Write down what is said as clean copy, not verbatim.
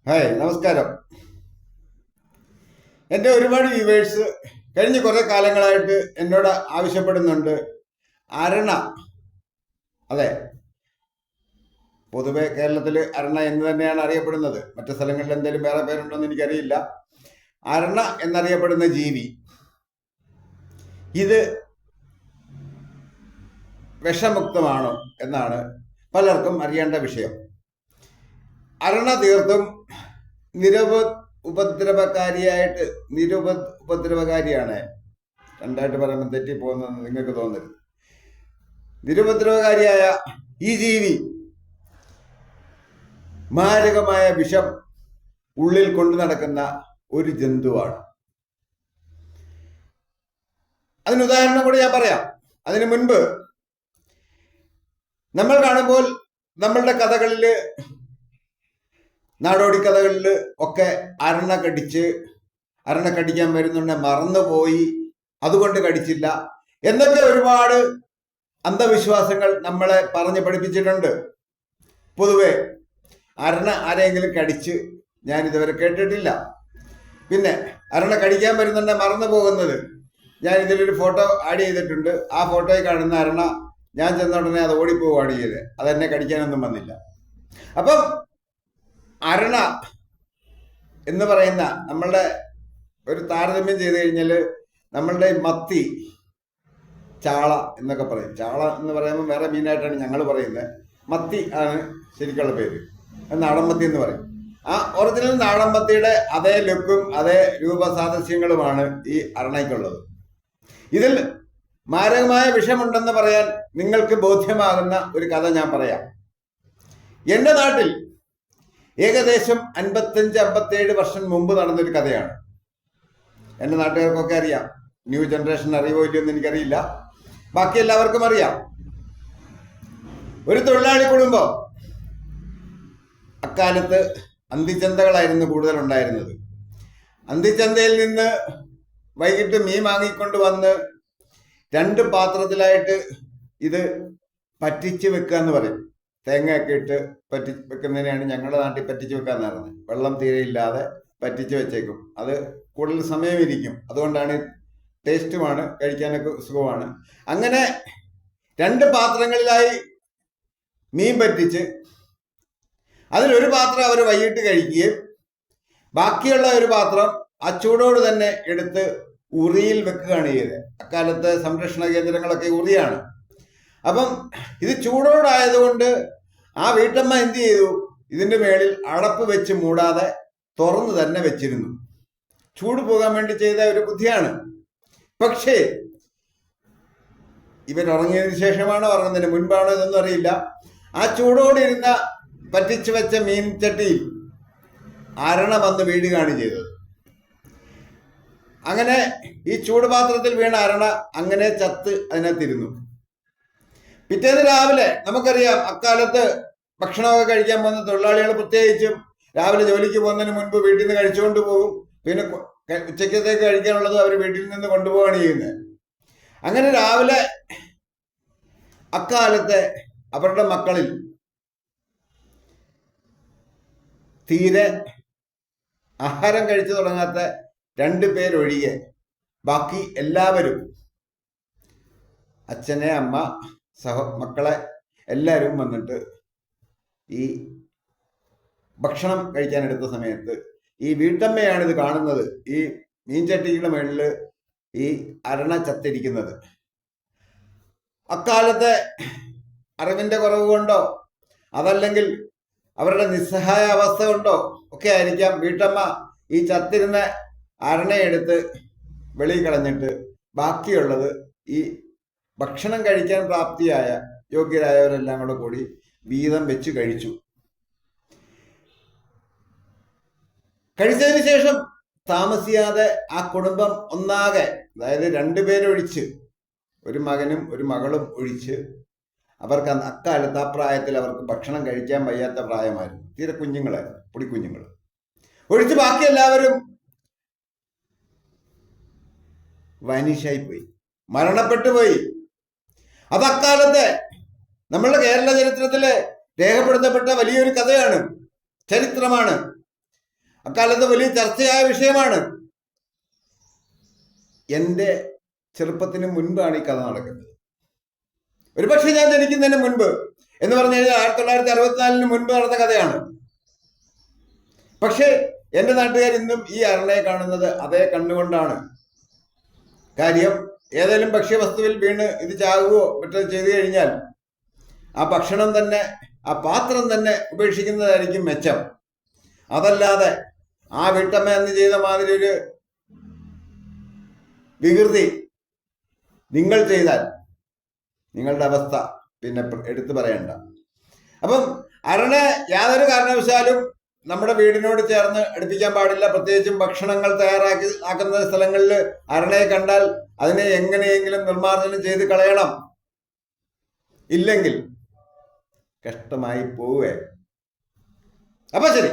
Hi, നമസ്കാരം. എൻ്റെ ഒരുപാട് വ്യൂവേഴ്സ് കഴിഞ്ഞ കുറെ കാലങ്ങളായിട്ട് എന്നോട് ആവശ്യപ്പെടുന്നുണ്ട്. അരണ, അതെ, പൊതുവെ കേരളത്തിൽ അരണ എന്ന് തന്നെയാണ് അറിയപ്പെടുന്നത്. മറ്റു സ്ഥലങ്ങളിൽ എന്തെങ്കിലും വേറെ പേരുണ്ടോ എന്ന് എനിക്കറിയില്ല. അരണ എന്നറിയപ്പെടുന്ന ജീവി ഇത് വിഷമുക്തമാണോ എന്നാണ് പലർക്കും അറിയേണ്ട വിഷയം. അരണ തീർത്തും ഉപദ്രവകാരിയായിട്ട് ഉപദ്രവകാരിയാണ്. രണ്ടായിട്ട് പറയുമ്പോൾ തെറ്റിപ്പോകുന്നത് നിങ്ങൾക്ക് തോന്നരുത്. നിരുപദ്രവകാരിയായ ഈ ജീവി മാരകമായ വിഷം ഉള്ളിൽ കൊണ്ടു നടക്കുന്ന ഒരു ജന്തുവാണ്. അതിന് ഉദാഹരണം കൂടി ഞാൻ പറയാം. അതിനു മുൻപ് നമ്മൾ കാണുമ്പോൾ നമ്മളുടെ കഥകളിൽ, നാടോടി കഥകളിൽ ഒക്കെ അരണ കടിക്കാൻ വരുന്നുണ്ട്, മറന്നുപോയി, അതുകൊണ്ട് കടിച്ചില്ല എന്നൊക്കെ ഒരുപാട് അന്ധവിശ്വാസങ്ങൾ നമ്മളെ പറഞ്ഞ് പഠിപ്പിച്ചിട്ടുണ്ട്. പൊതുവെ അരണ ആരെങ്കിലും കടിച്ച് ഞാൻ ഇതുവരെ കേട്ടിട്ടില്ല. പിന്നെ അരണ കടിക്കാൻ വരുന്നുണ്ട് മറന്നു പോകുന്നത്, ഞാൻ ഇതിലൊരു ഫോട്ടോ ആഡ് ചെയ്തിട്ടുണ്ട്. ആ ഫോട്ടോയിൽ കാണുന്ന അരണ ഞാൻ ചെന്ന ഉടനെ അത് ഓടിപ്പോവുകയാണ് ചെയ്തത്. അതെന്നെ കടിക്കാനൊന്നും വന്നില്ല. അപ്പം അരണ എന്ന് പറയുന്ന നമ്മളുടെ ഒരു താരതമ്യം ചെയ്ത് കഴിഞ്ഞാൽ നമ്മളുടെ മത്തി, ചാള എന്നൊക്കെ പറയും. ചാള എന്ന് പറയുമ്പോൾ വേറെ മീനായിട്ടാണ് ഞങ്ങൾ പറയുന്നത്. മത്തി ആണ് ശരിക്കുള്ള പേര്. നാടൻ മത്തി എന്ന് പറയും. ആ ഒറിജിനൽ നാടൻ മത്തിയുടെ അതേ ലുക്കും അതേ രൂപസാദൃശ്യങ്ങളുമാണ് ഈ അരണയ്ക്കുള്ളത്. ഇതിൽ മാരകമായ വിഷമുണ്ടെന്ന് പറയാൻ നിങ്ങൾക്ക് ബോധ്യമാകുന്ന ഒരു കഥ ഞാൻ പറയാം. എൻ്റെ നാട്ടിൽ ഏകദേശം 55-57 വർഷം മുമ്പ് നടന്നൊരു കഥയാണ്. എൻ്റെ നാട്ടുകാർക്കൊക്കെ അറിയാം. ന്യൂ ജനറേഷൻ അറിയോ ഇല്ലയോ എന്ന് എനിക്കറിയില്ല. ബാക്കി എല്ലാവർക്കും അറിയാം. ഒരു തൊഴിലാളി കുടുംബം, അക്കാലത്ത് അന്തിച്ചന്തകളായിരുന്നു കൂടുതൽ ഉണ്ടായിരുന്നത്. അന്തിച്ചന്തയിൽ നിന്ന് വൈകിട്ട് മീൻ വാങ്ങിക്കൊണ്ട് വന്ന് 2 പാത്രത്തിലായിട്ട് ഇത് പറ്റിച്ച് വെക്കുക എന്ന് പറയും. തേങ്ങയൊക്കെ ഇട്ട് വെക്കുന്നതിനെയാണ് ഞങ്ങളുടെ നാട്ടിൽ പറ്റിച്ച് വെക്കാന്ന് പറയുന്നത്. വെള്ളം തീരെ ഇല്ലാതെ പറ്റിച്ച് വെച്ചേക്കും. അത് കൂടുതൽ സമയം ഇരിക്കും, അതുകൊണ്ടാണ് ടേസ്റ്റുമാണ്, കഴിക്കാനൊക്കെ സുഖമാണ്. അങ്ങനെ 2 പാത്രങ്ങളിലായി മീൻ പറ്റിച്ച് അതിലൊരു പാത്രം അവർ വൈകിട്ട് കഴിക്കുകയും ബാക്കിയുള്ള ഒരു പാത്രം ആ ചൂടോട് തന്നെ എടുത്ത് ഉറിയിൽ വെക്കുകയാണ് ചെയ്തത്. അക്കാലത്ത് സംരക്ഷണ കേന്ദ്രങ്ങളൊക്കെ ഉറിയാണ്. അപ്പം ഇത് ചൂടോടായതുകൊണ്ട് ആ വീട്ടമ്മ എന്ത് ചെയ്തു, ഇതിന്റെ മേളിൽ അടപ്പ് വെച്ച് മൂടാതെ തുറന്നു തന്നെ വെച്ചിരുന്നു. ചൂട് പോകാൻ വേണ്ടി ചെയ്ത ഒരു ബുദ്ധിയാണ്. പക്ഷേ ഇവരുറങ്ങിയതിനു ശേഷമാണോ ഉറങ്ങുന്നതിന് മുൻപാണോ ഇതൊന്നും അറിയില്ല. ആ ചൂടോടിരുന്ന പറ്റിച്ചു വെച്ച മീൻ ചട്ടിയിൽ അരണ വന്ന് വീഴുകയാണ് ചെയ്തത്. അങ്ങനെ ഈ ചൂടുപാത്രത്തിൽ വീണ അരണ അങ്ങനെ ചത്ത് അതിനകത്തിരുന്നു. പിറ്റേന്ന് രാവിലെ, നമുക്കറിയാം അക്കാലത്ത് ഭക്ഷണമൊക്കെ കഴിക്കാൻ പോകുന്ന തൊഴിലാളികൾ പ്രത്യേകിച്ചും രാവിലെ ജോലിക്ക് പോകുന്നതിന് മുൻപ് വീട്ടിൽ നിന്ന് കഴിച്ചുകൊണ്ട് പോകും. പിന്നെ ഉച്ചക്കത്തേക്ക് കഴിക്കാനുള്ളത് അവർ വീട്ടിൽ നിന്ന് കൊണ്ടുപോവുകയാണ് ചെയ്യുന്നത്. അങ്ങനെ രാവിലെ അക്കാലത്തെ അവരുടെ മക്കളിൽ തീരെ ആഹാരം കഴിച്ചു തുടങ്ങാത്ത 2 പേരൊഴികെ ബാക്കി എല്ലാവരും, അച്ഛനെ, അമ്മ, മക്കളെ എല്ലാവരും വന്നിട്ട് ഈ ഭക്ഷണം കഴിക്കാനെടുത്ത സമയത്ത് ഈ വീട്ടമ്മയാണ് ഇത് കാണുന്നത്. ഈ മീൻചട്ടിയുടെ മുകളിൽ ഈ അരണ ചത്തിരിക്കുന്നത്. അക്കാലത്തെ അറിവിന്റെ കുറവ് കൊണ്ടോ അതല്ലെങ്കിൽ അവരുടെ നിസ്സഹായ അവസ്ഥ കൊണ്ടോ ഒക്കെ ആയിരിക്കാം വീട്ടമ്മ ഈ ചത്തിരുന്ന അരണയെടുത്ത് വെളിയിൽ കളഞ്ഞിട്ട് ബാക്കിയുള്ളത് ഈ ഭക്ഷണം കഴിക്കാൻ പ്രാപ്തിയായ യോഗ്യരായവരെല്ലാം കൂടെ കൂടി വീതം വെച്ച് കഴിച്ചു. കഴിച്ചതിന് ശേഷം താമസിയാതെ ആ കുടുംബം ഒന്നാകെ, അതായത് 2 പേരൊഴിച്ച്, ഒരു മകനും ഒരു മകളും ഒഴിച്ച്, അവർക്ക് അക്കാലത്ത് ആ പ്രായത്തിൽ അവർക്ക് ഭക്ഷണം കഴിക്കാൻ വയ്യാത്ത പ്രായമായിരുന്നു. തീരെ കുഞ്ഞുങ്ങളായിരുന്നു, പൊടിക്കുഞ്ഞുങ്ങൾ ഒഴിച്ച് ബാക്കി എല്ലാവരും വനിഷായി പോയി, മരണപ്പെട്ടു പോയി. അത് അക്കാലത്തെ നമ്മളുടെ കേരള ചരിത്രത്തിലെ രേഖപ്പെടുത്തപ്പെട്ട വലിയൊരു കഥയാണ്, ചരിത്രമാണ്. അക്കാലത്ത് വലിയ ചർച്ചയായ വിഷയമാണ്. എൻ്റെ ചെറുപ്പത്തിന് മുൻപാണ് ഈ കഥ നടക്കുന്നത്. ഒരുപക്ഷെ ഞാൻ ജനിക്കുന്നതിന് മുൻപ് എന്ന് പറഞ്ഞു കഴിഞ്ഞാൽ 1964 മുൻപ് നടന്ന കഥയാണ്. പക്ഷേ എൻ്റെ നാട്ടുകാർ ഇന്നും ഈ അരണയെ കാണുന്നത് അതേ കണ്ണുകൊണ്ടാണ്. കാര്യം, ഏതെങ്കിലും ഭക്ഷ്യവസ്തുവിൽ വീണ് ഇത് ചാകുകയോ മറ്റോ ചെയ്തു കഴിഞ്ഞാൽ ആ ഭക്ഷണം തന്നെ, ആ പാത്രം തന്നെ ഉപേക്ഷിക്കുന്നതായിരിക്കും മെച്ചം. അതല്ലാതെ ആ വീട്ടമ്മ എന്ന് ചെയ്ത മാതിരി ഒരു വികൃതി നിങ്ങൾ ചെയ്താൽ നിങ്ങളുടെ അവസ്ഥ പിന്നെ എടുത്തു പറയണ്ട. അപ്പം അരണെ യാതൊരു കാരണവശാലും നമ്മുടെ വീടിനോട് ചേർന്ന് അടുപ്പിക്കാൻ പാടില്ല. പ്രത്യേകിച്ചും ഭക്ഷണങ്ങൾ ആക്കുന്ന സ്ഥലങ്ങളിൽ അരണയെ കണ്ടാൽ അതിനെ എങ്ങനെയെങ്കിലും നിർമ്മാർജ്ജനം ചെയ്ത് കളയണം. ഇല്ലെങ്കിൽ കഷ്ടമായി പോവേ. അപ്പൊ ശരി.